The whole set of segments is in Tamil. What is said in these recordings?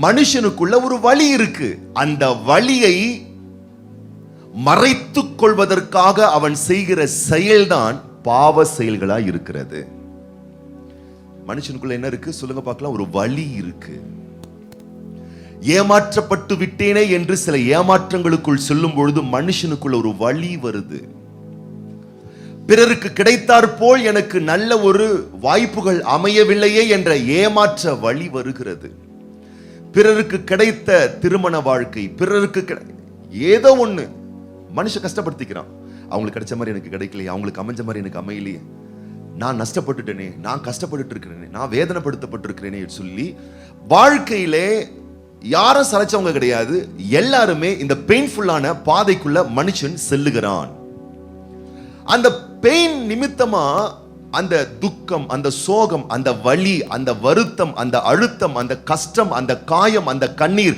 மனுஷனுக்குள்ள ஒரு வழி இருக்கு. அந்த வழியை மறைத்துக் கொள்வதற்காக அவன் செய்கிற செயல்தான் பாவ செயல்களா இருக்கிறது. மனுஷனுக்குள்ள என்ன இருக்கு சொல்லுங்க பார்க்கலாம்? ஒரு வழி இருக்கு. ஏமாற்றப்பட்டு விட்டேனே என்று சில ஏமாற்றங்களுக்குள் செல்லும் பொழுது மனுஷனுக்குள்ள ஒரு வழி வருது. பிறருக்கு கிடைத்தாற் போல் எனக்கு நல்ல ஒரு வாய்ப்புகள் அமையவில்லையே என்ற ஏமாற்ற வழி வருகிறது. பிறருக்கு கிடைத்த திருமண வாழ்க்கை, பிறருக்கு ஏதோ ஒண்ணு மனுஷன் கஷ்டப்படுத்திக்கிறான். அவங்களுக்கு கிடைச்ச மாதிரி எனக்கு கிடைக்கலையே, அவங்களுக்கு அமைஞ்ச மாதிரி எனக்கு அமையலையே, நான் நஷ்டப்பட்டுட்டேனே, நான் கஷ்டப்பட்டு இருக்கிறேனே, நான் வேதனைப்படுத்தப்பட்டிருக்கிறேனே சொல்லி வாழ்க்கையிலே யாரும் சளைச்சவங்க கிடையாது. எல்லாருமே இந்த பெயின்ஃபுல்லான பாதைக்குள்ள மனுஷன் செல்லுகிறான். அந்த பெயின் நிமித்தமா அந்த துக்கம், அந்த சோகம், அந்த வலி, அந்த வருத்தம், அந்த அழுத்தம், அந்த கஷ்டம், அந்த காயம், அந்த கண்ணீர்,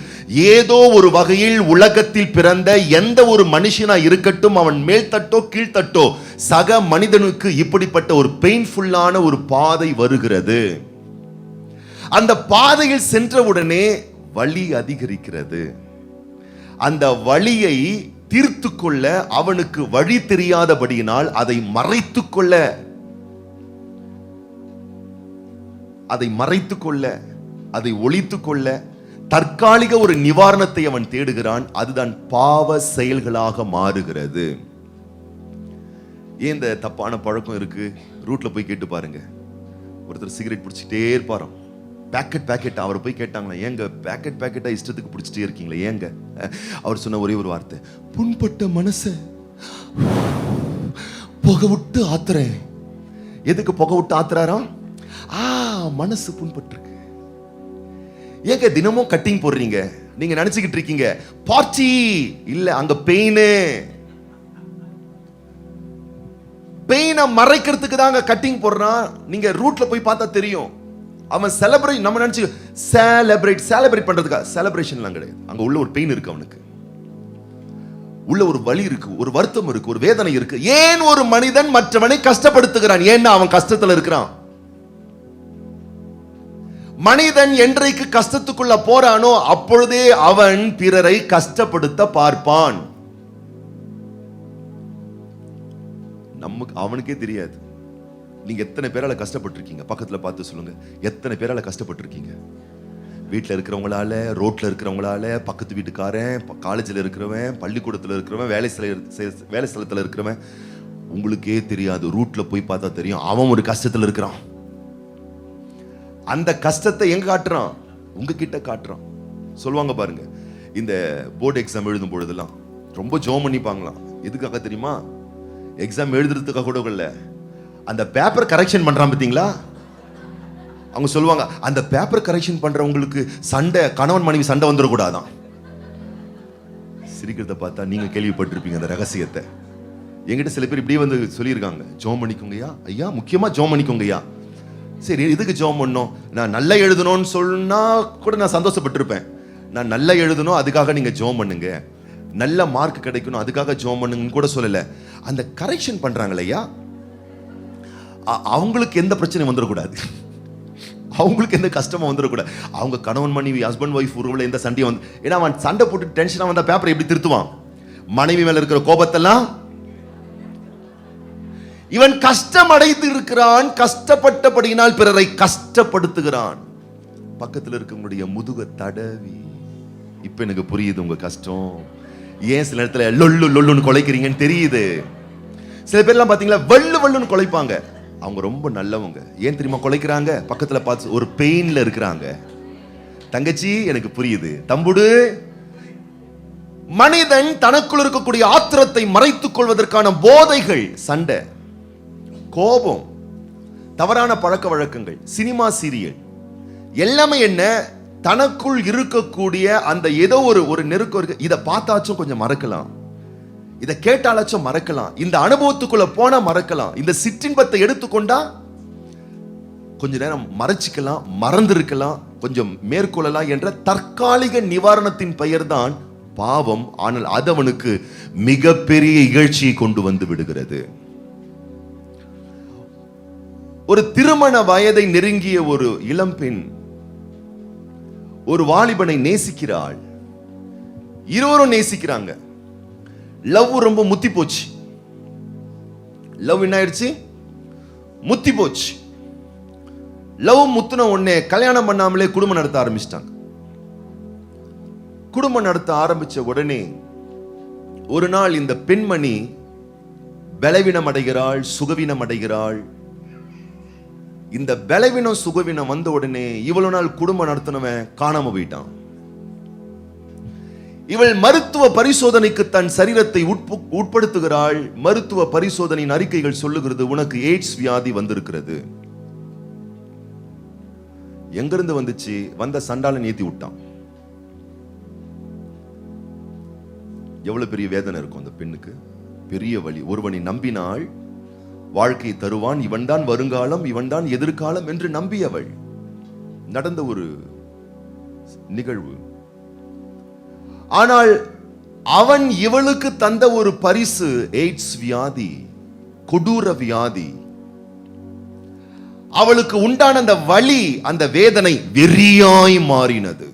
ஏதோ ஒரு வகையில் உலகத்தில் பிறந்த எந்த ஒரு மனுஷனா இருக்கட்டும், அவன் மேல்தட்டோ கீழ்த்தட்டோ, சக மனிதனுக்கு இப்படிப்பட்ட ஒரு பெயின்ஃபுல்லான ஒரு பாதை வருகிறது. அந்த பாதையில் சென்றவுடனே வலி அதிகரிக்கிறது. அந்த வலியை தீர்த்து கொள்ள அவனுக்கு வழி தெரியாதபடியினால் அதை மறைத்துக் கொள்ள அதை ஒளித்துக் கொள்ள தற்காலிக ஒரு நிவாரணத்தை அவன் தேடுகிறான். அதுதான் பாவ செயல்களாக மாறுகிறது. ஏன் இந்த தப்பான பழக்கம் இருக்கு? ரூட்ல போய் கேட்டு பாருங்க. ஒருத்தர் சிகரெட் பிடிச்சிட்டே இருப்பாராம். பேக்கெட் அவரை போய் கேட்டாங்களா, ஏங்க பேக்கெட்டா இஷ்டத்துக்கு பிடிச்சிட்டே இருக்கீங்களா ஏங்க? அவர் சொன்ன ஒரே ஒரு வார்த்தை, புண்பட்ட மனச புகை விட்டு ஆத்துறேன். எதுக்கு புகை விட்டு ஆத்துறாராம்? மனசு புண்பட்டிருக்கு. ஏங்க தினமும் கட்டிங் போடுறீங்க? நீங்க நினைச்சுக்கிட்டு இருக்கீங்க பார்ட்டி இல்ல, அங்க பெயினை மறைக்கிறதுக்கு தாங்க கட்டிங் போடுறான். நீங்க ரூட்ல போய் பார்த்தா தெரியும். அவன் செலிப்ரேட், நம்ம நினைச்சு செலிப்ரேட் பண்றதுக்காக செலிப்ரேஷன்லாம் கிடையாது. அங்க உள்ள ஒரு பெயின் இருக்கு, அவனுக்கு உள்ள ஒரு வலி இருக்கு, ஒரு வருத்தம் இருக்கு, ஒரு வேதனை இருக்கு. ஏன் ஒரு மனிதன் மற்றவனை கஷ்டப்படுத்துகிறான்? ஏன்னா அவன் கஷ்டத்துல இருக்கிறான். மனிதன் என்றைக்கு கஷ்டத்துக்குள்ள போறானோ அப்பொழுதே அவன் பிறரை கஷ்டப்படுத்த பார்ப்பான். நமக்கு அவனுக்கே தெரியாது. நீங்க எத்தனை பேரால கஷ்டப்பட்டிருக்கீங்க? பக்கத்துல பார்த்து சொல்லுங்க, எத்தனை பேரால கஷ்டப்பட்டிருக்கீங்க? வீட்டில் இருக்கிறவங்களால, ரோட்ல இருக்கிறவங்களால, பக்கத்து வீட்டுக்காரன், காலேஜில் இருக்கிறவன், பள்ளிக்கூடத்தில் இருக்கிறவன், வேலை ஸ்தலத்தில் இருக்கிறவன். உங்களுக்கே தெரியாது, ரூட்ல போய் பார்த்தா தெரியும் அவன் ஒரு கஷ்டத்தில் இருக்கிறான். அந்த கஷ்டத்தை எங்க காட்டுறான்? உங்ககிட்ட காட்டுறான். சொல்லுவாங்க பாருங்க, இந்த போர்டு எக்ஸாம் எழுதும் பொழுதெல்லாம் ரொம்ப ஜோம் பண்ணிப்பாங்களாம். எதுக்காக தெரியுமா? எக்ஸாம் எழுதுறதுக்காக கூட இல்ல, அந்த பேப்பர் கரெக்ஷன் பண்றான் பார்த்தீங்களா? அவங்க சொல்லுவாங்க, அந்த பேப்பர் கரெக்ஷன் பண்றவங்களுக்கு சண்டை, கணவன் மனைவி சண்டை வந்துடக்கூடாதான். சிரிக்கிறத பார்த்தா நீங்க கேள்விப்பட்டிருப்பீங்க அந்த ரகசியத்தை. என்கிட்ட சில பேர் இப்படியே வந்து சொல்லியிருக்காங்க, ஜோம் பண்ணிக்கோங்கய்யா ஐயா, முக்கியமா ஜோம் பண்ணிக்கோங்கய்யா. சரி, இதுக்கு ஜோம் பண்ணோம்? நான் நல்லா எழுதணும்னு சொன்னா கூட நான் சந்தோஷப்பட்டிருப்பேன். நான் நல்லா எழுதணும், அதுக்காக நீங்க ஜோம் பண்ணுங்க. நல்ல மார்க் கிடைக்கணும், அதுக்காக ஜோம் பண்ணுங்கன்னு கூட சொல்லல. அந்த கரெக்ஷன் பண்றாங்களையா, அவங்களுக்கு எந்த பிரச்சனையும் வந்துடக்கூடாது, அவங்களுக்கு எந்த கஷ்டமும் வந்துடக்கூடாது. அவங்க கணவன் மனைவி, ஹஸ்பண்ட் ஒய்ஃப் உறவுல எந்த சண்டையும் வந்து, ஏன்னா அவன் சண்டை போட்டு டென்ஷனா வந்த பேப்பரை எப்படி திருத்துவான்? மனைவி மேல இருக்கிற கோபத்தெல்லாம் இவன் கஷ்டம் அடைந்து இருக்கிறான். கஷ்டப்பட்டபடியினால் பிறரை கஷ்டப்படுத்துகிறான். பக்கத்தில் இருக்கவங்களுடைய முதுக தடவி, இப்ப எனக்கு புரியுது உங்க கஷ்டம், ஏன் சில இடத்துல லொல்லு லொல்லுன்னு கொலைக்கிறீங்கன்னு தெரியுது. சில பேர்லாம் பாத்தீங்களா வள்ளு வள்ளுன்னு கொலைப்பாங்க. அவங்க ரொம்ப நல்லவங்க. ஏன் தெரியுமா கொலைக்கிறாங்க? பக்கத்துல பார்த்து ஒரு பெயின்ல இருக்கிறாங்க. தங்கச்சி எனக்கு புரியுது, தம்புடு. மனிதன் தனக்குள் இருக்கக்கூடிய ஆத்திரத்தை மறைத்துக் கொள்வதற்கான போதைகள், சண்டை, கோபம், தவறான பழக்க வழக்கங்கள், சினிமா, சீரியல், எல்லாமே என்ன, தனக்குள் இருக்கக்கூடிய அந்த ஏதோ ஒரு நெருக்கம் இருக்கு. இதை பார்த்தாச்சும் கொஞ்சம் மறக்கலாம், இதை கேட்டாலாச்சும் மறக்கலாம், இந்த அனுபவத்துக்குள்ள போனா மறக்கலாம், இந்த சிற்றின்பத்தை எடுத்துக்கொண்டா கொஞ்ச நேரம் மறைச்சிக்கலாம், மறந்திருக்கலாம், கொஞ்சம் மேற்கொள்ளலாம் என்ற தற்காலிக நிவாரணத்தின் பெயர் தான் பாவம். ஆனால் அது அவனுக்கு மிகப்பெரிய இகழ்ச்சியை கொண்டு வந்து விடுகிறது. ஒரு திருமண வயதை நெருங்கிய ஒரு இளம்பெண் ஒரு வாலிபனை நேசிக்கிறாள். இருவரும் நேசிக்கிறாங்க. லவ் ரொம்ப முத்தி போச்சு. லவ் என்ன ஆயிடுச்சு? முத்தி போச்சு. லவ் முத்துன உடனே கல்யாணம் பண்ணாமலே குடும்பம் நடத்த ஆரம்பிச்சிட்டாங்க. குடும்பம் நடத்த ஆரம்பிச்ச உடனே ஒரு நாள் இந்த பெண்மணி பலவீனம் அடைகிறாள், சுகவீனம் அடைகிறாள். இந்த பலவீனம் சுகவீனம் வந்த உடனே இவ்வளவு நாள் குடும்பம் நடத்தினவன் காணாம போயிட்டான். இவள் மருத்துவ பரிசோதனைக்கு தன் சரீரத்தை உட்படுத்துகிறாள். மருத்துவ பரிசோதனையின் அறிக்கைகள் சொல்லுகிறது, உனக்கு எய்ட்ஸ் வியாதி வந்திருக்கிறது. எங்கிருந்து வந்துச்சு? வந்த சண்டாளன் ஏத்தி விட்டான். எவ்வளவு பெரிய வேதனை இருக்கும் அந்த பெண்ணுக்கு, பெரிய வழி. ஒருவனை நம்பினாள், வாழ்க்கையை தருவான், இவன் தான் வருங்காலம், இவன் தான் எதிர்காலம் என்று நம்பியவள். நடந்த ஒரு நிகழ்வு. ஆனால் அவன் இவளுக்கு தந்த ஒரு பரிசு எய்ட்ஸ் வியாதி, கொடூர வியாதி. அவளுக்கு உண்டான அந்த வலி, அந்த வேதனை வெறியாய் மாறினது.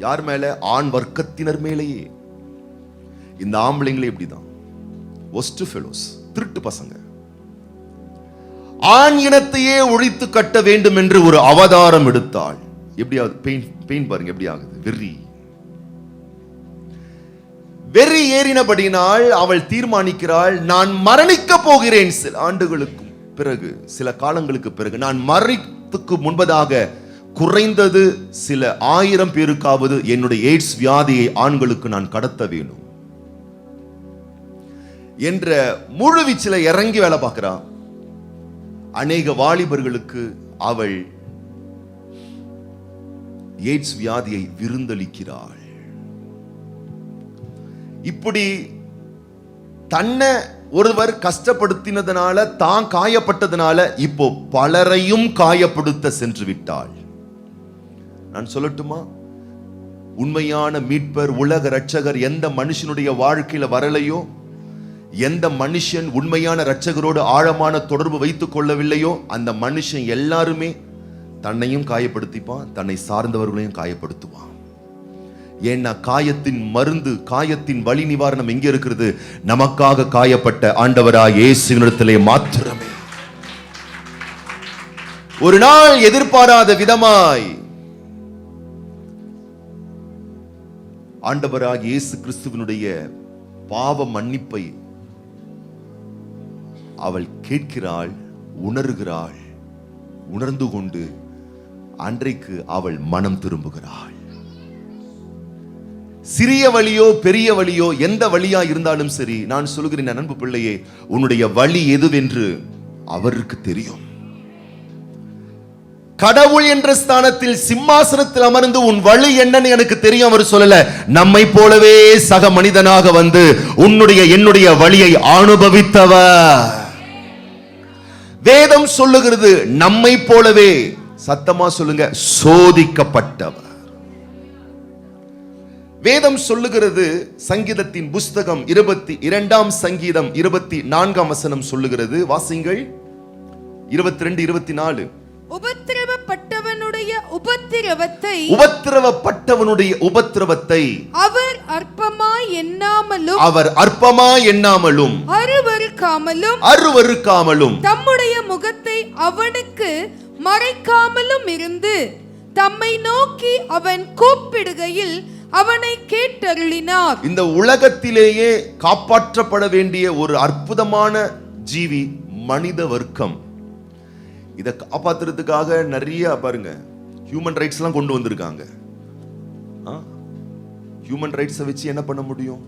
யார் மேல? ஆண் வர்க்கத்தினர் மேலேயே. இந்த ஆம்பளைங்களே இப்படிதான், ஒஸ்ட் ஃபெலோஸ், திருட்டு பசங்க. ஆண் இனத்தையே ஒழித்து கட்ட வேண்டும் என்று ஒரு அவதாரம் எடுத்தாள். எப்படியாவது பெயின் பாருங்க எப்படி ஆகுது. வெறி ஏறினபடினால் அவள் தீர்மானிக்கிறாள், நான் மரணிக்க போகிறேன். சில ஆண்டுகளுக்கு பிறகு, சில காலங்களுக்கு பிறகு, நான் மரணித்துக்கு முன்பதாக குறைந்தது சில 1000 பேருக்காவது என்னுடைய எய்ட்ஸ் வியாதியை ஆண்களுக்கு நான் கடத்த வேணும் என்ற முழுவீச்சில இறங்கி வேலை பார்க்கிறான். அநேக வாலிபர்களுக்கு அவள் எய்ட்ஸ் வியாதியை விருந்தளிக்கிறாள். இப்படி தன்னை ஒருவர் கஷ்டப்படுத்தினதுனால, தான் காயப்பட்டதுனால இப்போ பலரையும் காயப்படுத்த சென்று விட்டாள். நான் சொல்லட்டுமா, உண்மையான மீட்பர், உலக இரட்சகர் எந்த மனுஷனுடைய வாழ்க்கையில வரலையோ, எந்த மனுஷன் உண்மையான இரட்சகரோடு ஆழமான தொடர்பு வைத்துக் கொள்ளவில்லையோ, அந்த மனுஷன் எல்லாருமே தன்னையும் காயப்படுத்திப்பான், தன்னை சார்ந்தவர்களையும் காயப்படுத்துவான். ஏன்னா காயத்தின் மருந்து, காயத்தின் வலி நிவாரணம் எங்கே இருக்கிறது? நமக்காக காயப்பட்ட ஆண்டவராய் இயேசுவினிடத்திலே மாத்திரமே. ஒரு நாள் எதிர்பாராத விதமாய் ஆண்டவராய் இயேசு கிறிஸ்துவினுடைய பாவ மன்னிப்பை அவள் கேட்கிறாள், உணர்கிறாள். உணர்ந்து கொண்டு அன்றைக்கு அவள் மனம் திரும்புகிறாள். சிறிய வழியோ பெரிய வழியோ எந்த வழியா இருந்தாலும் சரி, நான் சொல்கிறேன் அன்பு பிள்ளையே, உன்னுடைய வழி எதுவென்று அவருக்கு தெரியும். கடவுள் என்ற ஸ்தானத்தில் சிம்மாசனத்தில் அமர்ந்து உன் வழி என்னன்னு எனக்கு தெரியும் அவர் சொல்லல. நம்மை போலவே சக மனிதனாக வந்து உன்னுடைய என்னுடைய வழியை அனுபவித்தவர். வேதம் சொல்லுகிறது நம்மை போலவே, சத்தமா சொல்லுங்க, சோதிக்கப்பட்டவர். வேதம் சொல்லுகிறது, சங்கீதத்தின் புஸ்தகம் 22ஆம் சங்கீதம் 24ஆம் வசனம் சொல்லுகிறது, வாசிங்கள். 22, 24. உபத்திரவப்பட்டவனுடைய உபத்திரவத்தை அவர் அற்பமாய் எண்ணாமலும் அருவருக்காமலும் தம்முடைய முகத்தை அவனுக்கு மறைக்காமலும் இருந்து தம்மை நோக்கி அவன் கூப்பிடுகையில் அவனை கேட்டருளினார். இந்த உலகத்திலேயே காப்பாற்றப்பட வேண்டிய ஒரு அற்புதமான ஜீவி மனித வர்க்கம். இதை காப்பாத்துறதுக்காக நிறைய பாருங்க ஹியூமன் ரைட்ஸ் எல்லாம் கொண்டு வந்திருக்காங்க. ஹியூமன் ரைட்ஸை வச்சு என்ன பண்ண முடியும்?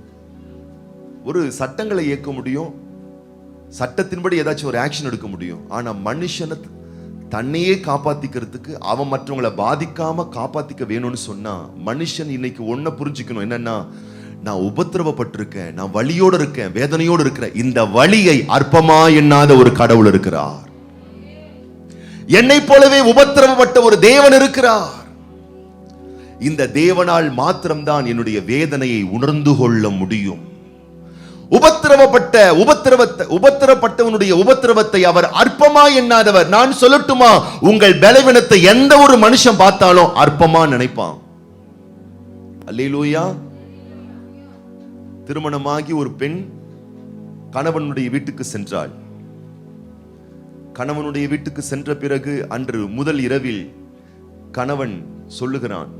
ஒரு சட்டங்களை இயக்க முடியும், சட்டத்தின்படி ஏதாச்சும் ஒரு ஆக்ஷன் எடுக்க முடியும். ஆனா மனுஷனை தன்னையே காப்பாத்திக்கிறதுக்கு, அவன் மற்றவங்களை பாதிக்காம காப்பாத்திக்க வேணும்னு சொன்னா, மனுஷன் இன்னைக்கு ஒன்ன புரிஞ்சுக்கணும், என்னன்னா, நான் உபத்திரவப்பட்டிருக்கேன், நான் வலியோடு இருக்கேன், வேதனையோடு இருக்கிறேன். இந்த வலியை அற்பமா எண்ணாத ஒரு கடவுள் இருக்கிறார். என்னை போலவே உபத்திரவப்பட்ட ஒரு தேவன் இருக்கிறார். இந்த தேவனால் மாத்திரம்தான் என்னுடைய வேதனையை உணர்ந்து கொள்ள முடியும். உபத்திரப்பட்டவனுடைய உபத்திரவத்தை அவர் அற்பமா எண்ணாதவர். நான் சொல்லட்டுமா, உங்கள் பலவீனத்தை எந்த ஒரு மனுஷன் பார்த்தாலும் அற்பமா நினைப்பான். அல்லேலூயா. திருமணமாகி ஒரு பெண் கணவனுடைய வீட்டுக்கு சென்றாள். கணவனுடைய வீட்டுக்கு சென்ற பிறகு அன்று முதல் இரவில் கணவன் சொல்லுகிறான்.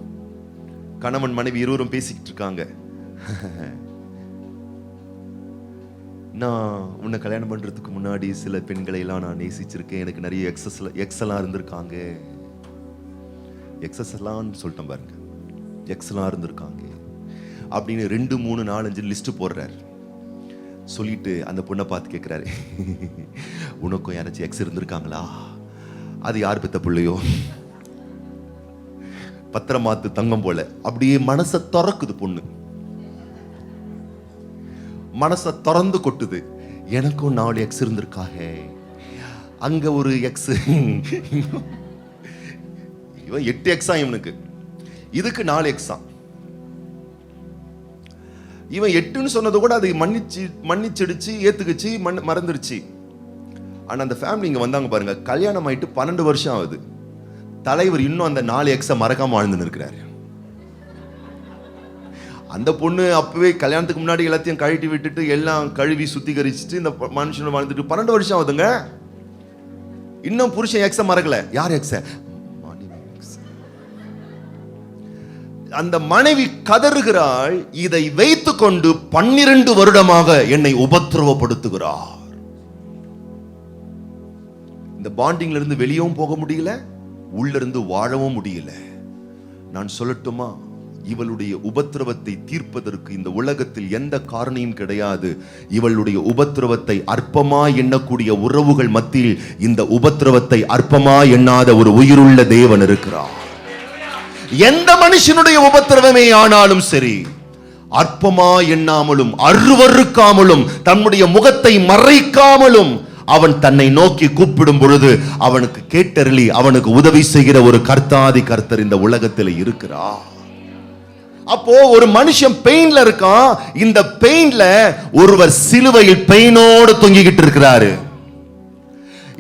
கணவன் மனைவி இருவரும் பேசிக்கிட்டு இருக்காங்க. நான் உன்னை கல்யாணம் பண்றதுக்கு முன்னாடி சில பெண்களை எல்லாம் நான் நேசிச்சிருக்கேன். எனக்கு நிறைய எக்ஸெல்லாம் இருந்திருக்காங்க. எக்ஸஸ் எல்லாம் சொல்லிட்டேன் பாருங்க. எக்ஸெல்லாம் இருந்திருக்காங்க அப்படின்னு 2, 3, 4, 5 லிஸ்ட் போடுறாரு. சொல்லிட்டு அந்த பொண்ணை பார்த்து கேட்கிறாரு, உனக்கும் யாராச்சும் எக்ஸ் இருந்திருக்காங்களா? அது யார் பெத்த பிள்ளையோ? பத்திரமாத்து தங்கம் போல அப்படியே மனசை திறக்குது. பொண்ணு மனசை திறந்து கொட்டுது. எனக்கும் 4 எக்ஸ் இருந்திருக்காக. அங்க ஒரு எக்ஸ், இவன் 8 எக்ஸா இவனுக்கு, இதுக்கு 4 எக்ஸா. இவன் 8ன்னு சொன்னது கூட அது மன்னிச்சிடுச்சு, ஏத்துக்குச்சு, மறந்துடுச்சு. ஆனா அந்த ஃபேமிலி இங்க வந்தாங்க பாருங்க. கல்யாணம் ஆயிட்டு 12 வருஷம் ஆகுது. தலைவர் இன்னும் அந்த 4 எக்ஸை மறக்காம வாழ்ந்துன்னு இருக்கிறாரு. அந்த பொண்ணு அப்பவே கல்யாணத்துக்கு முன்னாடி எல்லாத்தையும் கழட்டி விட்டுட்டு எல்லாம் கழுவி சுத்திகரிச்சுட்டு இந்த மனுஷனை வாழ்ந்துட்டு 12 வருஷம் ஆகுதுங்க. இன்னும் புருஷன் எக்ஸை மறக்கல. யார் எக்ஸ? அந்த மனைவி கதறுகிறாள். இதை வைத்துக் கொண்டு 12 வருடமாக என்னை உபத்திரவப்படுத்துகிறார். இந்த பாண்டிங்ல இருந்து வெளியவும் போக முடியல, உள்ள இருந்து வாழவும் முடியல. நான் சொல்லட்டுமா, இவளுடைய உபத்திரவத்தை தீர்ப்பதற்கு இந்த உலகத்தில் எந்த காரணியும் கிடையாது. இவளுடைய உபத்திரவத்தை அற்பமா எண்ணக்கூடிய உறவுகள் மத்தியில் இந்த உபத்திரவத்தை அற்பமா எண்ணாத ஒரு உயிருள்ள தேவன் இருக்கிறார். எந்த மனுஷனுடைய உபத்திரவமே ஆனாலும் சரி, அற்பமா எண்ணாமலும் அருவருக்காமலும் தன்னுடைய முகத்தை மறைக்காமலும் அவன் தன்னை நோக்கி கூப்பிடும் பொழுது அவனுக்கு கேட்டருளி அவனுக்கு உதவி செய்கிற ஒரு கர்த்தாதி கர்த்தர் இந்த உலகத்தில் இருக்கிறார். அப்போ ஒரு மனுஷன் பெயின்ல இருக்கான். இந்த பெயின்ல ஒருவர் சிலுவையில் பெயினோடு தொங்கிக்கிட்டு இருக்கிறாரு.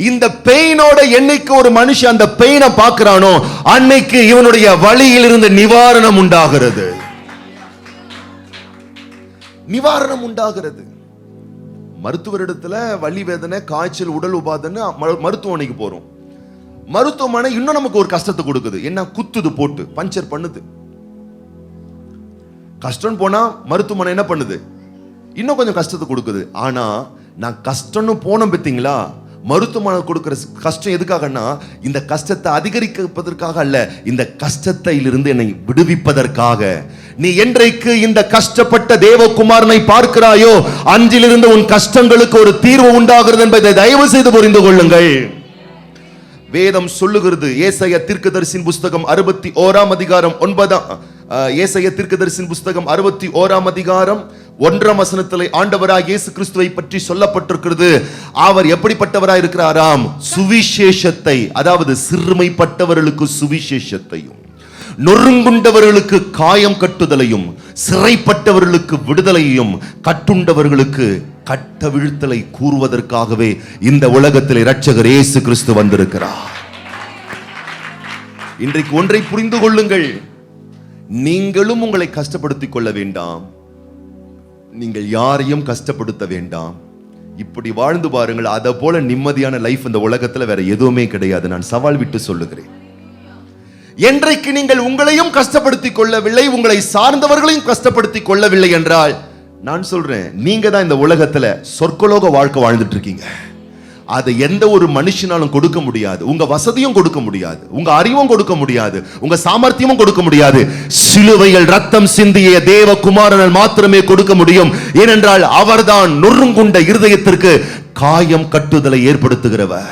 இந்த பெயினோட என்னைக்கு ஒரு மனுஷன் அந்த பெயினை பார்க்கிறானோ அன்னைக்கு இவனுடைய வலியில் இருந்து நிவாரணம் உண்டாகிறது. நிவாரணம் உண்டாகிறது. மருத்துவரிடத்துல வலி, வேதனை, காய்ச்சல், உடல் உபாதைன்னு மருத்துவமனைக்கு போறோம். மருத்துவமனை இன்னும் நமக்கு ஒரு கஷ்டத்தை கொடுக்குது. என்ன? குத்துது, போட்டு பஞ்சர் பண்ணுது. கஷ்டம் போனா மருத்துவமனை என்ன பண்ணுது? இன்னும் கொஞ்சம் கஷ்டத்தை கொடுக்குது. ஆனா நான் கஷ்டம்னு போனோம் பார்த்தீங்களா, மருத்துவமனை கொடுக்கிற கஷ்டம் எதுக்காகன்னா இந்த கஷ்டத்தை அதிகரிப்பதற்காக அல்ல, இந்த கஷ்டத்திலிருந்து என்னை விடுவிப்பதற்காக. நீ என்றைக்கு இந்த கஷ்டப்பட்ட தேவகுமாரனை பார்க்கிறாயோ அன்றிலிருந்து உன் கஷ்டங்களுக்கு ஒரு தீர்வு உண்டாகிறது என்பதை தயவு செய்து புரிந்து கொள்ளுங்கள். வேதம் சொல்லுகிறது. ஏசாயா தீர்க்கதரிசியின் புஸ்தகம் 61ஆம் அதிகாரம் 9. ஏசாயா தீர்க்கதரிசியின் புஸ்தகம் 61ஆம் அதிகாரம் 1ஆம் வசனத்திலே ஆண்டவராகிய இயேசு கிறிஸ்துவை பற்றி சொல்லப்பட்டிருக்கிறது. அவர் எப்படிப்பட்டவராய் இருக்கிறாராம்? சுவிசேஷத்தை, அதாவது சிறுமைப்பட்டவர்களுக்கு சுவிசேஷத்தையும், நொறுங்குண்டவர்களுக்கு காயம் கட்டுதலையும், சிறைப்பட்டவர்களுக்கு விடுதலையும், கட்டுண்டவர்களுக்கு கட்டவிழ்த்தலை கூறுவதற்காகவே இந்த உலகத்தில் இரட்சகர் இயேசு கிறிஸ்து வந்திருக்கிறார். இன்றைக்கு ஒன்றை புரிந்து கொள்ளுங்கள். நீங்களும் உங்களை கஷ்டப்படுத்திக் கொள்ள வேண்டாம், நீங்கள் யாரையும் கஷ்டப்படுத்த வேண்டாம். இப்படி வாழ்ந்து பாருங்கள். அதை போல நிம்மதியான லைஃப் இந்த உலகத்துல வேற எதுவுமே கிடையாது. நான் சவால் விட்டு சொல்லுகிறேன். என்றைக்கு நீங்கள் உங்களையும் கஷ்டப்படுத்திக் கொள்ளவில்லை, உங்களை சார்ந்தவர்களையும் கஷ்டப்படுத்திக் கொள்ளவில்லை என்றால், நான் சொல்றேன், நீங்க தான் இந்த உலகத்துல சொர்க்கலோக வாழ்க்கை வாழ்ந்துட்டு இருக்கீங்க. அதை எந்த ஒரு மனுஷனாலும் கொடுக்க முடியாது. உங்க வசதியும் கொடுக்க முடியாது, உங்க அறிவும் கொடுக்க முடியாது, உங்க சாமர்த்தியமும் கொடுக்க முடியாது. சிலுவையில் ரத்தம் சிந்திய தேவகுமாரனால் மாத்திரமே கொடுக்க முடியும். ஏனென்றால் அவர்தான் நொறுங்குண்ட இருதயத்திற்கு காயம் கட்டுதலை ஏற்படுத்துகிறவர்.